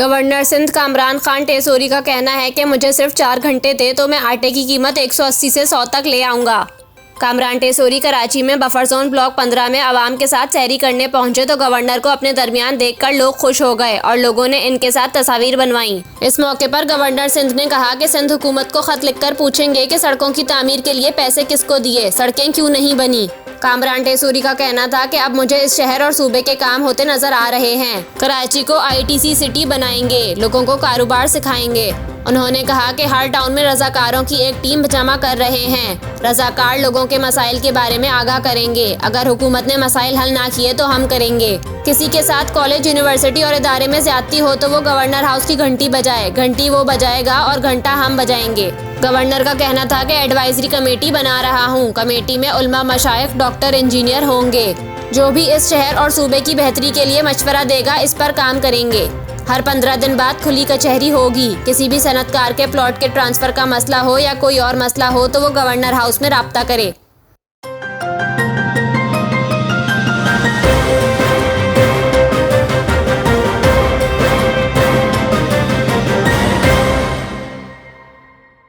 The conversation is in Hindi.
गवर्नर सिंध कामरान खान टेसोरी का कहना है कि मुझे सिर्फ 4 घंटे दे तो मैं आटे की कीमत 180 से 100 तक ले आऊंगा। कामरान टेसोरी कराची में बफर जोन ब्लॉक 15 में आवाम के साथ सैरी करने पहुंचे तो गवर्नर को अपने दरमियान देखकर लोग खुश हो गए और लोगों ने इनके साथ तस्वीर बनवाई। इस मौके पर गवर्नर सिंध ने कहा कि सिंध हुकूमत को खत लिखकर पूछेंगे कि सड़कों की तामीर के लिए पैसे किसको दिए, सड़कें क्यों नहीं बनी। कामरान टेसोरी का कहना था कि अब मुझे इस शहर और सूबे के काम होते नजर आ रहे हैं। कराची को आईटीसी सिटी बनाएंगे, लोगों को कारोबार सिखाएंगे। उन्होंने कहा कि हर टाउन में रजाकारों की एक टीम जमा कर रहे हैं। रजाकार लोगों के मसाइल के बारे में आगाह करेंगे। अगर हुकूमत ने मसाइल हल ना किए तो हम करेंगे। किसी के साथ कॉलेज, यूनिवर्सिटी और इदारे में ज्यादती हो तो वो गवर्नर हाउस की घंटी बजाए, घंटी वो बजाएगा और घंटा हम बजाएंगे। गवर्नर का कहना था कि एडवाइजरी कमेटी बना रहा हूँ। कमेटी में उलमा, मशाइख, डॉक्टर, इंजीनियर होंगे। जो भी इस शहर और सूबे की बेहतरी के लिए मशवरा देगा इस पर काम करेंगे। हर 15 दिन बाद खुली कचहरी होगी। किसी भी सनतकार के प्लॉट के ट्रांसफर का मसला हो या कोई और मसला हो तो वो गवर्नर हाउस में राब्ता करे।